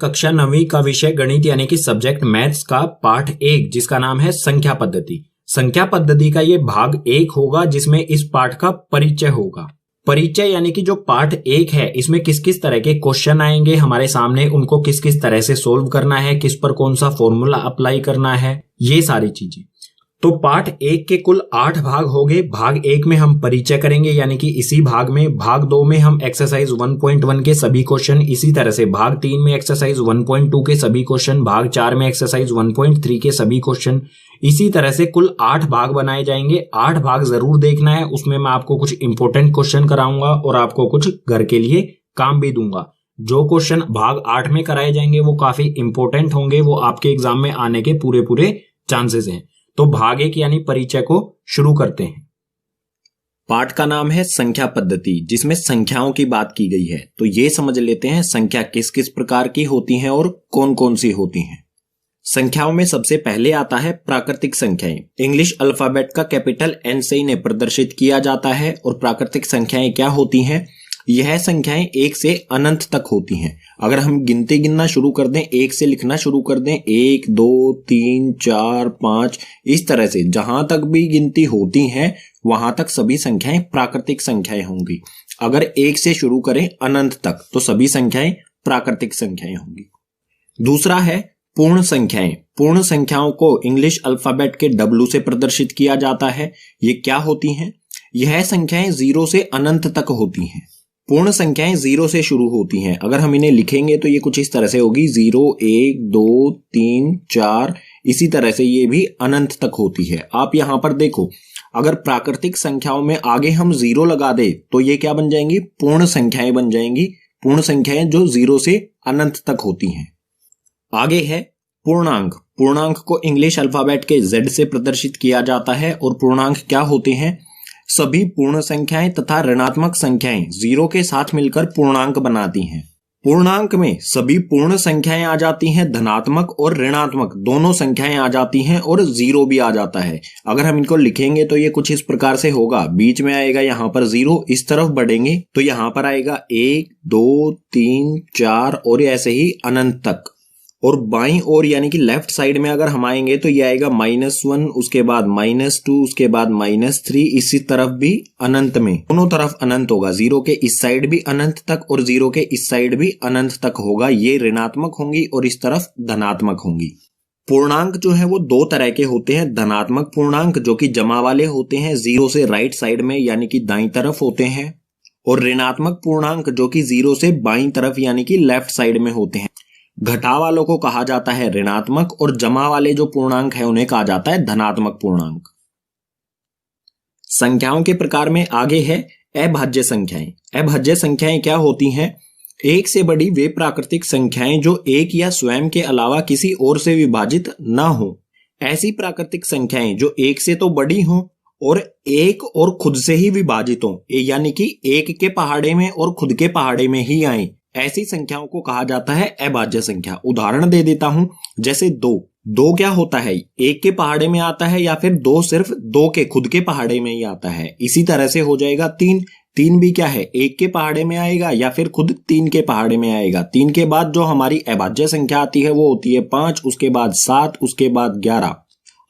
कक्षा 9वीं का विषय गणित यानी कि सब्जेक्ट मैथ्स का पाठ 1 जिसका नाम है संख्या पद्धति। संख्या पद्धति का ये भाग 1 होगा जिसमें इस पाठ का परिचय होगा। परिचय यानी कि जो पार्ट 1 है इसमें किस किस तरह के क्वेश्चन आएंगे हमारे सामने, उनको किस किस तरह से सोल्व करना है, किस पर कौन सा फॉर्मूला अप्लाई करना है, ये सारी चीजें। तो पार्ट 1 के कुल 8 भाग हो गए। भाग 1 में हम परिचय करेंगे यानी कि इसी भाग में। भाग 2 में हम एक्सरसाइज 1.1 के सभी क्वेश्चन, इसी तरह से भाग 3 में एक्सरसाइज 1.2 के सभी क्वेश्चन, भाग 4 में एक्सरसाइज 1.3 के सभी क्वेश्चन, इसी तरह से कुल 8 भाग बनाए जाएंगे। 8 भाग जरूर देखना है, उसमें मैं आपको कुछ इंपॉर्टेंट क्वेश्चन कराऊंगा और आपको कुछ घर के लिए काम भी दूंगा। जो क्वेश्चन भाग 8 में कराए जाएंगे वो काफी इंपॉर्टेंट होंगे, वो आपके एग्जाम में आने के पूरे चांसेस हैं। तो भाग 1 यानी परिचय को शुरू करते हैं। पाठ का नाम है संख्या पद्धति, जिसमें संख्याओं की बात की गई है। तो ये समझ लेते हैं संख्या किस किस प्रकार की होती हैं और कौन कौन सी होती हैं। संख्याओं में सबसे पहले आता है प्राकृतिक संख्याएं। इंग्लिश अल्फाबेट का कैपिटल एन से इन्हें प्रदर्शित किया जाता है। और प्राकृतिक संख्याएं क्या होती हैं? यह संख्याएं 1 से अनंत तक होती हैं। अगर हम गिनती गिनना शुरू कर दें, 1 से लिखना शुरू कर दें, 1 2 3 4 5, इस तरह से जहां तक भी गिनती होती है वहां तक सभी संख्याएं प्राकृतिक संख्याएं होंगी। अगर 1 से शुरू करें अनंत तक तो सभी संख्याएं प्राकृतिक संख्याएं होंगी। दूसरा है पूर्ण संख्याएं। पूर्ण संख्याओं को इंग्लिश अल्फाबेट के W से प्रदर्शित किया जाता है। ये क्या होती हैं? यह संख्याएं 0 से अनंत तक होती हैं। पूर्ण संख्याएं 0 से शुरू होती हैं। अगर हम इन्हें लिखेंगे तो ये कुछ इस तरह से होगी, 0 1 2 3 4, इसी तरह से ये भी अनंत तक होती है। आप यहां पर देखो, अगर प्राकृतिक संख्याओं में आगे हम 0 लगा दे तो ये क्या बन जाएंगी? पूर्ण संख्याएं बन जाएंगी। पूर्ण संख्याएं जो 0 से अनंत तक होती हैं। आगे है पूर्णांक। पूर्णांक को इंग्लिश अल्फाबेट के Z से प्रदर्शित किया जाता है। और पूर्णांक क्या होते हैं? सभी पूर्ण संख्याएं तथा ऋणात्मक संख्याएं 0 के साथ मिलकर पूर्णांक बनाती हैं। पूर्णांक में सभी पूर्ण संख्याएं आ जाती हैं, धनात्मक और ऋणात्मक दोनों संख्याएं आ जाती हैं और 0 भी आ जाता है। अगर हम इनको लिखेंगे तो ये कुछ इस प्रकार से होगा, बीच में आएगा यहाँ पर 0, इस तरफ बढ़ेंगे तो यहाँ पर आएगा 1 2 3 4 और ऐसे ही अनंत तक। और बाईं ओर यानी कि लेफ्ट साइड में अगर हम आएंगे तो ये आएगा -1, उसके बाद -2, उसके बाद -3, इसी तरफ भी अनंत में, दोनों तरफ अनंत होगा। 0 के इस साइड भी अनंत तक और 0 के इस साइड भी अनंत तक होगा। ये ऋणात्मक होंगी और इस तरफ धनात्मक होंगी। पूर्णांक जो है वो 2 तरह के होते हैं। धनात्मक पूर्णांक जो कि जमा वाले होते हैं, 0 से राइट साइड में यानी कि दाईं तरफ होते हैं। और ऋणात्मक पूर्णांक जो कि 0 से बाईं तरफ यानी कि लेफ्ट साइड में होते हैं। घटा वालों को कहा जाता है ऋणात्मक और जमा वाले जो पूर्णांक है उन्हें कहा जाता है धनात्मक पूर्णांक। संख्याओं के प्रकार में आगे है अभाज्य संख्याएं। अभाज्य संख्याएं क्या होती हैं? 1 से बड़ी वे प्राकृतिक संख्याएं जो 1 या स्वयं के अलावा किसी और से विभाजित न हो। ऐसी प्राकृतिक संख्याएं जो 1 से तो बड़ी हों और 1 और खुद से ही विभाजित हों, यानी कि 1 के पहाड़े में और खुद के पहाड़े में ही आए, ऐसी संख्याओं को कहा जाता है अभाज्य संख्या। उदाहरण दे देता हूं, जैसे 2 क्या होता है? 1 के पहाड़े में आता है या फिर 2 सिर्फ 2 के खुद के पहाड़े में ही आता है। इसी तरह से हो जाएगा 3 भी क्या है? 1 के पहाड़े में आएगा या फिर खुद 3 के पहाड़े में आएगा। 3 के बाद जो हमारी अभाज्य संख्या आती है वो होती है 5, उसके बाद 7, उसके बाद 11।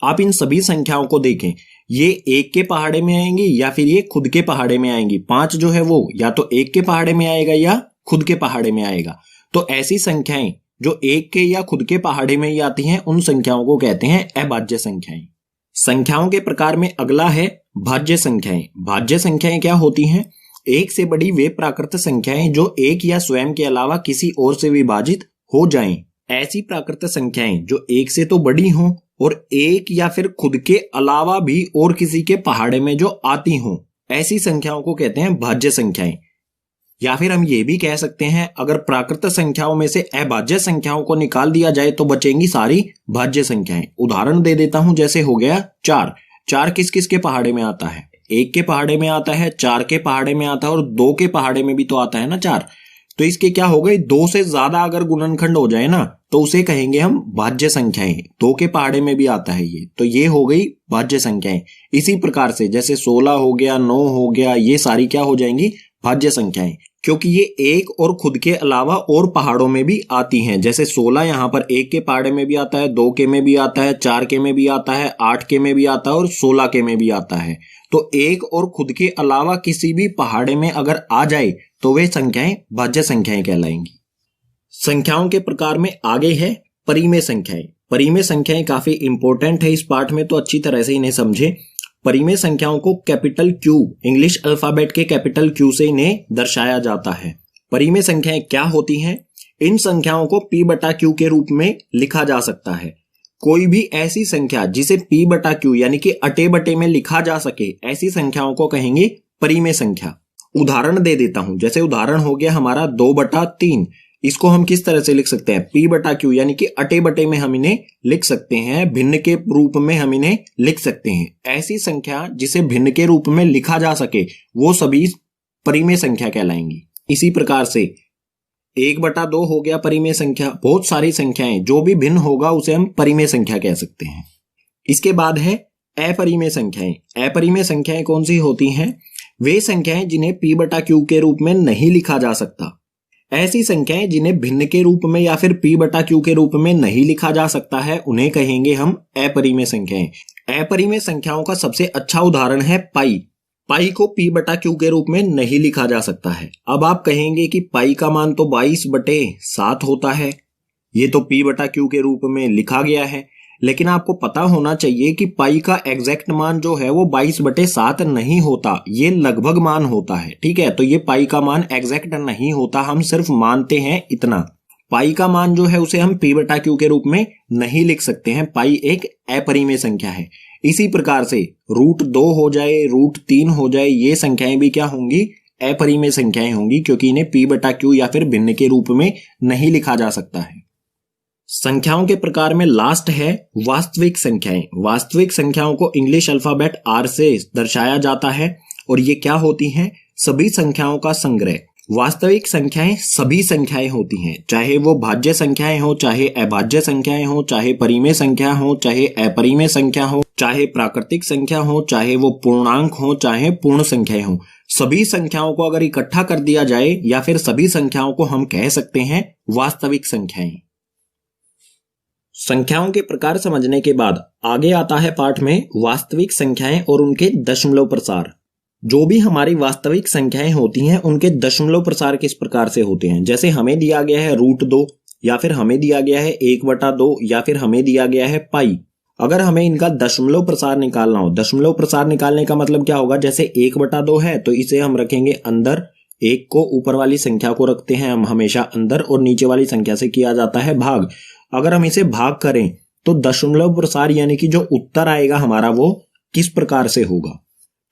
आप इन सभी संख्याओं को देखें, ये 1 के पहाड़े में आएंगी या फिर ये खुद के पहाड़े में आएंगी। 5 जो है वो या तो 1 के पहाड़े में आएगा या खुद के पहाड़े में आएगा। तो ऐसी संख्याएं जो 1 के या खुद के पहाड़े में ही आती हैं उन संख्याओं को कहते हैं अभाज्य संख्याएं। संख्याओं के प्रकार में अगला है भाज्य संख्याएं। भाज्य संख्याएं क्या होती हैं? 1 से बड़ी वे प्राकृत संख्याएं जो 1 या स्वयं के अलावा किसी और से विभाजित हो जाएं। ऐसी प्राकृत संख्याएं जो 1 से तो बड़ी हों और 1 या फिर खुद के अलावा भी और किसी के पहाड़े में जो आती हों, ऐसी संख्याओं को कहते हैं भाज्य संख्याएं। या फिर हम ये भी कह सकते हैं, अगर प्राकृत संख्याओं में से अभाज्य संख्याओं को निकाल दिया जाए तो बचेंगी सारी भाज्य संख्याएं। उदाहरण दे देता हूं, जैसे हो गया 4 किस किस के पहाड़े में आता है? 1 के पहाड़े में आता है, 4 के पहाड़े में आता है और 2 के पहाड़े में भी तो आता है ना 4। तो इसके क्या हो गए? 2 से ज्यादा अगर गुणनखंड हो जाए ना तो उसे कहेंगे हम भाज्य संख्याएं। 2 के पहाड़े में भी आता है ये, तो ये हो गई भाज्य संख्याएं। इसी प्रकार से जैसे 16 हो गया, 9 हो गया, ये सारी क्या हो जाएंगी? भाज्य संख्याएं। क्योंकि ये एक और खुद के अलावा और पहाड़ों में भी आती हैं। जैसे 16 यहाँ पर एक के पहाड़े में भी आता है, 2 के में भी आता है, 4 के में भी आता है, 8 के में भी आता है और 16 के में भी आता है। तो एक और खुद के अलावा किसी भी पहाड़े में अगर आ जाए तो वे संख्याएं भाज्य संख्याएं कहलाएंगी। संख्याओं के प्रकार में आगे है परिमेय संख्याएं। परिमेय संख्याएं काफी इंपॉर्टेंट है इस पाठ में, तो अच्छी तरह से इन्हें समझे। परिमेय संख्याओं को कैपिटल क्यू, इंग्लिश अल्फाबेट के कैपिटल क्यू से इन्हें दर्शाया जाता है। परिमेय संख्याएं क्या होती हैं? इन संख्याओं को p बटा क्यू के रूप में लिखा जा सकता है। कोई भी ऐसी संख्या जिसे p बटा क्यू यानी कि अटे बटे में लिखा जा सके, ऐसी संख्याओं को कहेंगे परिमेय संख्या। उदाहरण दे देता हूं, जैसे उदाहरण हो गया हमारा 2/3। इसको हम किस तरह से लिख सकते हैं? p बटा क्यू यानी कि अटे बटे में हम इन्हें लिख सकते हैं, भिन्न के रूप में हम इन्हें लिख सकते हैं। ऐसी संख्या जिसे भिन्न के रूप में लिखा जा सके वो सभी परिमेय संख्या कहलाएंगी। इसी प्रकार से 1/2 हो गया परिमेय संख्या। बहुत सारी संख्याएं जो भी भिन्न होगा उसे हम परिमेय संख्या कह सकते हैं। इसके बाद है अपरिमेय संख्याएं। अपरिमेय संख्याएं कौन सी होती हैं? वे संख्याएं जिन्हें p बटा क्यू के रूप में नहीं लिखा जा सकता। ऐसी संख्याएं जिन्हें भिन्न के रूप में या फिर p बटा क्यू के रूप में नहीं लिखा जा सकता है, उन्हें कहेंगे हम अपरिमेय संख्याएं। अपरिमेय संख्याओं का सबसे अच्छा उदाहरण है पाई। पाई को p बटा क्यू के रूप में नहीं लिखा जा सकता है। अब आप कहेंगे कि पाई का मान तो 22/7 होता है, ये तो p बटा क्यू के रूप में लिखा गया है। लेकिन आपको पता होना चाहिए कि पाई का एग्जैक्ट मान जो है वो 22/7 नहीं होता, ये लगभग मान होता है। ठीक है, तो ये पाई का मान एग्जैक्ट नहीं होता, हम सिर्फ मानते हैं इतना। पाई का मान जो है उसे हम p बटा क्यू के रूप में नहीं लिख सकते हैं। पाई एक अपरिमेय संख्या है। इसी प्रकार से √2 हो जाए, √3 हो जाए, ये संख्याएं भी क्या होंगी? अपरिमेय संख्याएं होंगी, क्योंकि इन्हें p बटा क्यू या फिर भिन्न के रूप में नहीं लिखा जा सकता है। संख्याओं के प्रकार में लास्ट है वास्तविक संख्याएं। वास्तविक संख्याओं को इंग्लिश अल्फाबेट R से दर्शाया जाता है और ये क्या होती हैं? सभी संख्याओं का संग्रह। वास्तविक संख्याएं सभी संख्याएं होती हैं, चाहे वो भाज्य संख्याएं हो, चाहे अभाज्य संख्याएं हो, चाहे परिमेय संख्या हो, चाहे अपरिमेय संख्या हो, चाहे प्राकृतिक संख्या हो, चाहे वो पूर्णांक हो, चाहे पूर्ण संख्याएं हो। सभी संख्याओं को अगर इकट्ठा कर दिया जाए या फिर सभी संख्याओं को हम कह सकते हैं वास्तविक संख्याएं। संख्याओं के प्रकार समझने के बाद आगे आता है पाठ में वास्तविक संख्याएं और उनके दशमलव प्रसार। जो भी हमारी वास्तविक संख्याएं होती हैं उनके दशमलव प्रसार किस प्रकार से होते हैं? जैसे हमें दिया गया है √2 या फिर हमें दिया गया है 1/2 या फिर हमें दिया गया है पाई। अगर हमें इनका दशमलव प्रसार निकालना हो, दशमलव प्रसार निकालने का मतलब क्या होगा? जैसे 1/2 है तो इसे हम रखेंगे अंदर, 1 को ऊपर वाली संख्या को रखते हैं हम हमेशा अंदर और नीचे वाली संख्या से किया जाता है भाग। अगर हम इसे भाग करें तो दशमलव प्रसार यानी कि जो उत्तर आएगा हमारा वो किस प्रकार से होगा?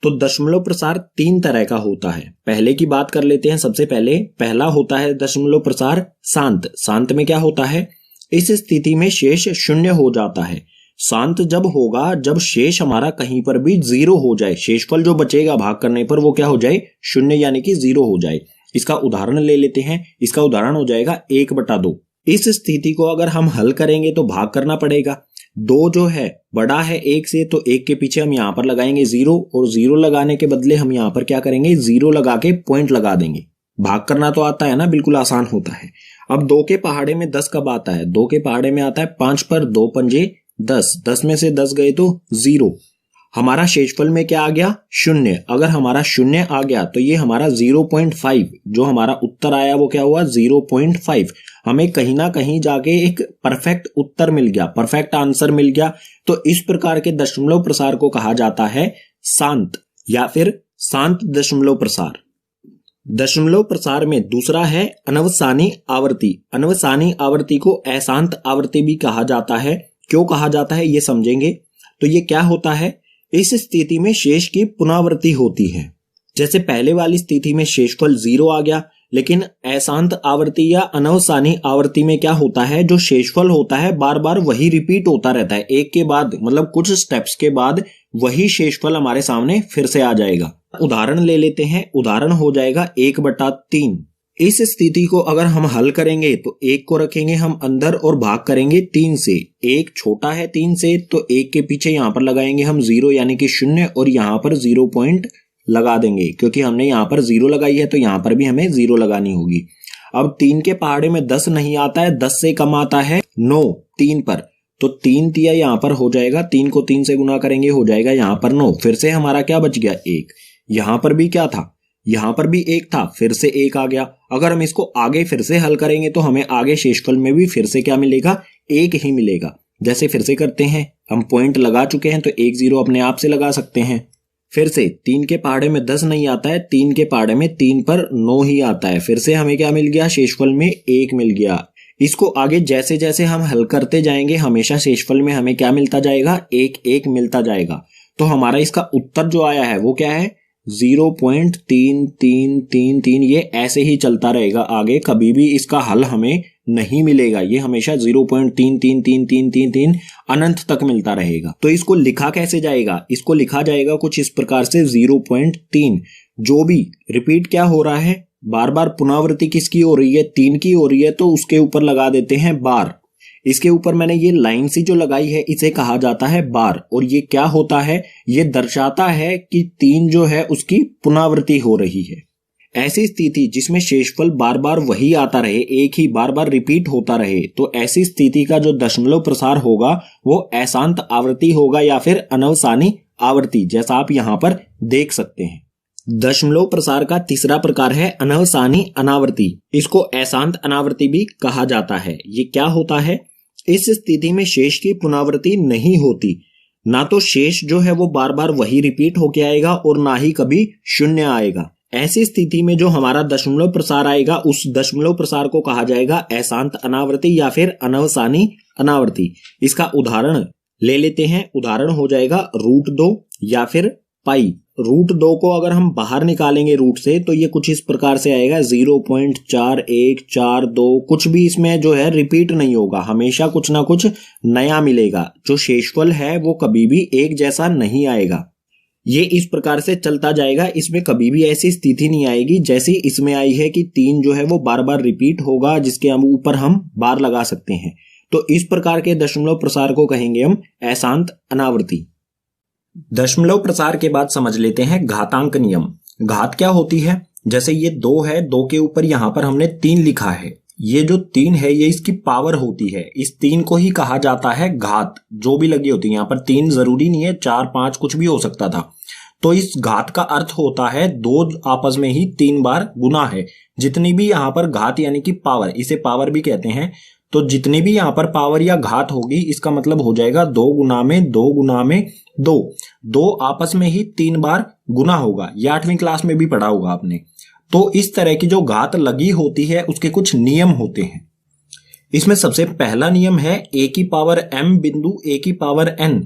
तो दशमलव प्रसार 3 तरह का होता है। पहले की बात कर लेते हैं। सबसे पहले पहला होता है दशमलव प्रसार शांत। शांत में क्या होता है? इस स्थिति में शेष 0 हो जाता है। शांत जब होगा जब शेष हमारा कहीं पर भी 0 हो जाए, शेषफल जो बचेगा भाग करने पर वो क्या हो जाए? 0 यानी कि 0 हो जाए। इसका उदाहरण ले लेते हैं। इसका उदाहरण हो जाएगा 1/2। इस स्थिति को अगर हम हल करेंगे तो भाग करना पड़ेगा। 2 जो है बड़ा है 1 से, तो 1 के पीछे हम यहाँ पर लगाएंगे 0 और 0 लगाने के बदले हम यहाँ पर क्या करेंगे? 0 लगा के पॉइंट लगा देंगे। भाग करना तो आता है ना, बिल्कुल आसान होता है। अब 2 के पहाड़े में 10 कब आता है? 2 के पहाड़े में आता है 5 पर 2 पंजे 10। 10 में से 10 गए तो 0। हमारा शेषफल में क्या आ गया? 0। अगर हमारा 0 आ गया तो ये हमारा 0.5, जो हमारा उत्तर आया वो क्या हुआ? 0.5। हमें कहीं ना कहीं जाके एक परफेक्ट उत्तर मिल गया, परफेक्ट आंसर मिल गया। तो इस प्रकार के दशमलव प्रसार को कहा जाता है शांत या फिर शांत दशमलव प्रसार। दशमलव प्रसार में दूसरा है अनवसानी आवृत्ति। अनवसानी आवृत्ति को अशांत आवृत्ति भी कहा जाता है। क्यों कहा जाता है ये समझेंगे। तो ये क्या होता है? इस स्थिति में शेष की पुनरावृत्ति होती है। जैसे पहले वाली स्थिति में शेषफल 0 आ गया, लेकिन अशांत आवृत्ति या अनवसानी आवृत्ति में क्या होता है? जो शेषफल होता है बार बार वही रिपीट होता रहता है, एक के बाद मतलब कुछ स्टेप्स के बाद वही शेषफल हमारे सामने फिर से आ जाएगा। उदाहरण ले लेते हैं। उदाहरण हो जाएगा 1/3। इस स्थिति को अगर हम हल करेंगे तो 1 को रखेंगे हम अंदर और भाग करेंगे 3 से। 1 छोटा है 3 से, तो 1 के पीछे यहां पर लगाएंगे हम 0 यानी कि 0 और यहां पर 0.0 लगा देंगे, क्योंकि हमने यहाँ पर 0 लगाई है तो यहाँ पर भी हमें 0 लगानी होगी। अब 3 के पहाड़े में 10 नहीं आता है, 10 से कम आता है 9 3 पर, तो 3 तिया यहाँ पर हो जाएगा, 3 को 3 से गुना करेंगे हो जाएगा यहाँ पर 9। फिर से हमारा क्या बच गया 1। यहाँ पर भी क्या था, यहाँ पर भी 1 था, फिर से 1 आ गया। अगर हम इसको आगे फिर से हल करेंगे तो हमें आगे शेषफल में भी फिर से क्या मिलेगा, 1 ही मिलेगा। जैसे फिर से करते हैं, हम पॉइंट लगा चुके हैं तो 1 0 अपने आप से लगा सकते हैं। फिर से 3 के पहाड़े में 10 नहीं आता है, 3 के पहाड़े में 3 पर 9 ही आता है। फिर से हमें क्या मिल गया, शेषफल में 1 मिल गया। इसको आगे जैसे जैसे हम हल करते जाएंगे हमेशा शेषफल में हमें क्या मिलता जाएगा, 1 1 मिलता जाएगा। तो हमारा इसका उत्तर जो आया है वो क्या है, 0.3333। ये ऐसे ही चलता रहेगा आगे, कभी भी इसका हल हमें नहीं मिलेगा, ये हमेशा 0.333333 अनंत तक मिलता रहेगा। तो इसको लिखा कैसे जाएगा, इसको लिखा जाएगा कुछ इस प्रकार से 0.3। जो भी रिपीट क्या हो रहा है, बार बार पुनरावृत्ति किसकी हो रही है, 3 की हो रही है, तो उसके ऊपर लगा देते हैं बार। इसके ऊपर मैंने ये लाइन सी जो लगाई है इसे कहा जाता है बार। और ये क्या होता है, ये दर्शाता है कि 3 जो है उसकी पुनरावृत्ति हो रही है। ऐसी स्थिति जिसमें शेषफल बार बार वही आता रहे, एक ही बार बार रिपीट होता रहे, तो ऐसी स्थिति का जो दशमलव प्रसार होगा वो अशांत आवृत्ति होगा या फिर अनवसानी आवृत्ति, जैसा आप यहां पर देख सकते हैं। दशमलव प्रसार का तीसरा प्रकार है अनवसानी अनावृत्ति। इसको अशांत अनावृत्ति भी कहा जाता है। ये क्या होता है, इस स्थिति में शेष की पुनरावृत्ति नहीं होती, ना तो शेष जो है वो बार बार वही रिपीट होके आएगा और ना ही कभी शून्य आएगा। ऐसी स्थिति में जो हमारा दशमलव प्रसार आएगा उस दशमलव प्रसार को कहा जाएगा अशांत अनावृत्ति या फिर अनवसानी अनावृत्ति। इसका उदाहरण ले लेते हैं, उदाहरण हो जाएगा √2 या फिर पाई। √2 को अगर हम बाहर निकालेंगे रूट से तो ये कुछ इस प्रकार से आएगा 0.4142। कुछ भी इसमें जो है रिपीट नहीं होगा, हमेशा कुछ ना कुछ नया मिलेगा। जो शेषफल है वो कभी भी एक जैसा नहीं आएगा। ये इस प्रकार से चलता जाएगा, इसमें कभी भी ऐसी स्थिति नहीं आएगी जैसी इसमें आई है कि 3 जो है वो बार बार रिपीट होगा जिसके ऊपर हम बार लगा सकते हैं। तो इस प्रकार के दशमलव प्रसार को कहेंगे हम अशांत अनावृत्ति। दशमलव प्रसार के बाद समझ लेते हैं घातांक नियम। घात क्या होती है, जैसे ये 2 है, 2 के ऊपर यहां पर हमने 3 लिखा है, ये जो 3 है ये इसकी पावर होती है। इस 3 को ही कहा जाता है घात, जो भी लगी होती है। यहाँ पर 3 जरूरी नहीं है, 4 5 कुछ भी हो सकता था। तो इस घात का अर्थ होता है 2 आपस में ही 3 बार गुना है। जितनी भी यहाँ पर घात यानी कि पावर, इसे पावर भी कहते हैं, तो जितनी भी यहाँ पर पावर या घात होगी इसका मतलब हो जाएगा 2 गुना में 2 गुना में 2। 2 आपस में ही 3 बार गुना होगा। ये 8वीं क्लास में भी पढ़ा होगा आपने। तो इस तरह की जो घात लगी होती है उसके कुछ नियम होते हैं। इसमें सबसे पहला नियम है a की पावर m बिंदु a की पावर n।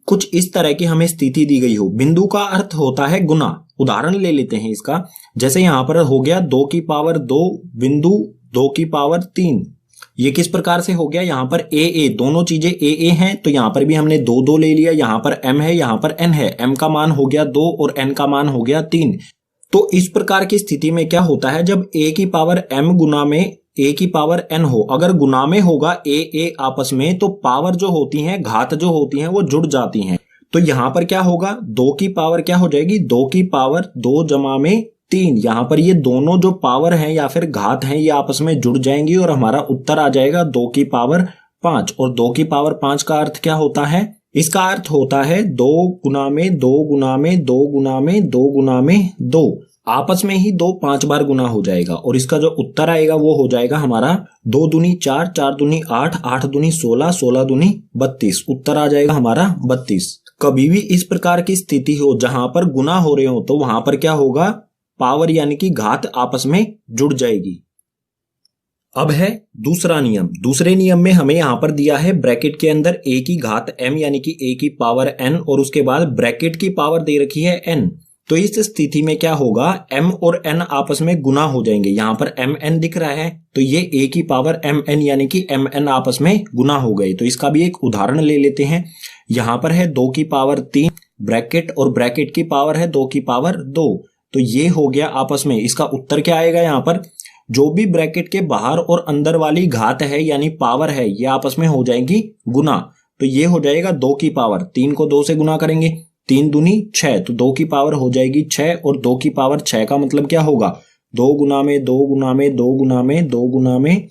कुछ इस तरह की हमें स्थिति दी गई हो। बिंदु का अर्थ होता है गुना। उदाहरण ले लेते हैं इसका, जैसे यहां पर हो गया 2 की पावर 2 बिंदु 2 की पावर 3। ये किस प्रकार से हो गया, यहाँ पर a दोनों चीजें a हैं, तो यहाँ पर भी हमने 2 2 ले लिया। यहाँ पर m है, यहाँ पर n है। m का मान हो गया 2 और n का मान हो गया 3। तो इस प्रकार की स्थिति में क्या होता है, जब a की पावर m गुना में a की पावर n हो, अगर गुना में होगा a आपस में, तो पावर जो होती हैं, घात जो होती हैं वो जुड़ जाती हैं। तो यहाँ पर क्या होगा, 2 की पावर क्या हो जाएगी, 2 की पावर 2 जमा में 3। यहाँ पर ये दोनों जो पावर हैं या फिर घात हैं ये आपस में जुड़ जाएंगी और हमारा उत्तर आ जाएगा 2 की पावर 5। और 2 की पावर 5 का अर्थ क्या होता है, इसका अर्थ होता है 2 गुना में 2 गुना में 2 गुना में 2 गुना में 2। आपस में ही 2 5 बार गुना हो जाएगा और इसका जो उत्तर आएगा वो हो जाएगा हमारा 2 दूनी 4, 4 दूनी 8, 8 दूनी 16, 16 दूनी 32। उत्तर आ जाएगा हमारा 32। कभी भी इस प्रकार की स्थिति हो जहां पर गुना हो रहे हो तो वहां पर क्या होगा, पावर यानी कि घात आपस में जुड़ जाएगी। अब है दूसरा नियम। दूसरे नियम में हमें यहां पर दिया है ब्रैकेट के अंदर a की घात m यानी कि a की पावर n और उसके बाद ब्रैकेट की पावर दे रखी है n। तो इस स्थिति में क्या होगा, m और n आपस में गुना हो जाएंगे। यहां पर mn दिख रहा है तो ये a की पावर mn यानी कि mn आपस में गुना हो गए। तो इसका भी एक उदाहरण ले लेते हैं। यहां पर है 2 की पावर 3 ब्रैकेट और ब्रैकेट की पावर है 2 की पावर 2। तो ये हो गया आपस में। इसका उत्तर क्या आएगा, यहाँ पर जो भी ब्रैकेट के बाहर और अंदर वाली घात है यानी पावर है ये आपस में हो जाएंगी गुना। तो ये हो जाएगा 2 की पावर 3 को 2 से गुना करेंगे 3 दूनी 6, तो 2 की पावर हो जाएगी 6 और 2 की पावर 6 का मतलब क्या होगा 2 गुना में 2 गुना में 2 गुना में 2 गुना में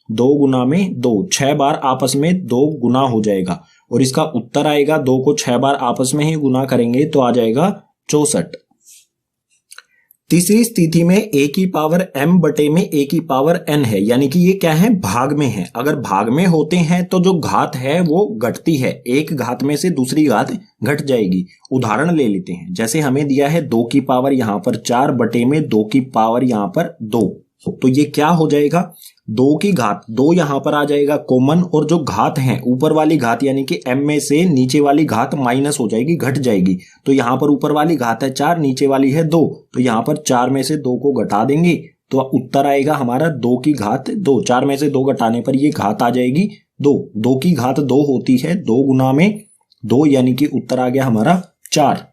2 गुना में 2, 6 बार आपस में 2 गुना हो जाएगा और इसका उत्तर आएगा 2 को 6 बार आपस में ही गुना करेंगे तो आ जाएगा 64। तीसरी स्थिति में a की पावर m बटे में a की पावर n है, यानी कि ये क्या है भाग में है। अगर भाग में होते हैं तो जो घात है वो घटती है, एक घात में से दूसरी घात घट जाएगी। उदाहरण ले लेते हैं, जैसे हमें दिया है 2 की पावर यहाँ पर 4 बटे में 2 की पावर यहाँ पर 2, तो ये क्या हो जाएगा 2 की घात 2 यहाँ पर आ जाएगा कॉमन, और जो घात है ऊपर वाली घात यानी कि m में से नीचे वाली घात माइनस हो जाएगी, घट जाएगी। तो यहाँ पर ऊपर वाली घात है 4, नीचे वाली है 2, तो यहाँ पर 4 में से 2 को घटा देंगे तो उत्तर आएगा हमारा 2 की घात 2। 4 में से 2 घटाने पर ये घात आ जाएगी 2। 2 की घात 2 होती है 2 गुना में 2, यानी कि उत्तर आ गया हमारा 4।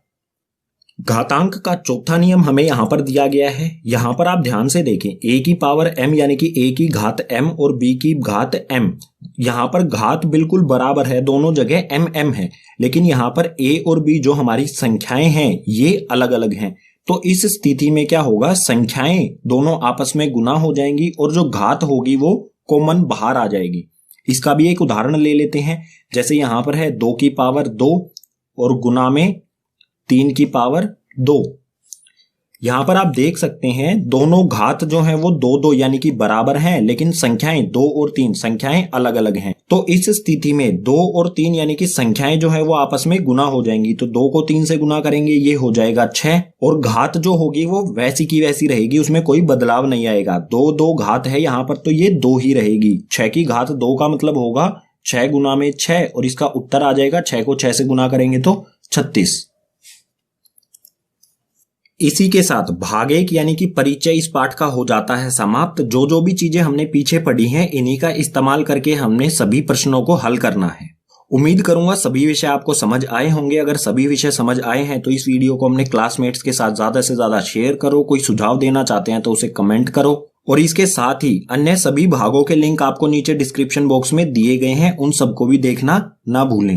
घातांक का चौथा नियम हमें यहां पर दिया गया है। यहां पर आप ध्यान से देखें, a की पावर m यानी कि a की घात m और b की घात m, यहां पर घात बिल्कुल बराबर है, दोनों जगह m है, लेकिन यहां पर a और b जो हमारी संख्याएं हैं ये अलग अलग हैं। तो इस स्थिति में क्या होगा, संख्याएं दोनों आपस में गुना हो जाएंगी और जो घात होगी वो कॉमन बाहर आ जाएगी। इसका भी एक उदाहरण ले लेते हैं, जैसे यहां पर है 2 की पावर 2 और गुना में 3 की पावर 2। यहां पर आप देख सकते हैं दोनों घात जो हैं वो 2 यानी कि बराबर हैं, लेकिन संख्याएं 2 और 3 संख्याएं अलग अलग हैं। तो इस स्थिति में 2 और 3 यानी कि संख्याएं जो है वो आपस में गुना हो जाएंगी। तो 2 को 3 से गुना करेंगे, ये हो जाएगा 6, और घात जो होगी वो वैसी की वैसी रहेगी, उसमें कोई बदलाव नहीं आएगा। 2 घात है यहाँ पर तो ये 2 ही रहेगी। 6 की घात 2 का मतलब होगा 6 गुना में 6, और इसका उत्तर आ जाएगा 6 को 6 से गुना करेंगे तो 36। इसी के साथ भाग 1 यानी कि परिचय इस पाठ का हो जाता है समाप्त। जो भी चीजें हमने पीछे पढ़ी हैं इन्हीं का इस्तेमाल करके हमने सभी प्रश्नों को हल करना है। उम्मीद करूंगा सभी विषय आपको समझ आए होंगे। अगर सभी विषय समझ आए हैं तो इस वीडियो को अपने क्लासमेट्स के साथ ज्यादा से ज्यादा शेयर करो। कोई सुझाव देना चाहते हैं तो उसे कमेंट करो, और इसके साथ ही अन्य सभी भागों के लिंक आपको नीचे डिस्क्रिप्शन बॉक्स में दिए गए हैं, उन सबको भी देखना ना भूलें।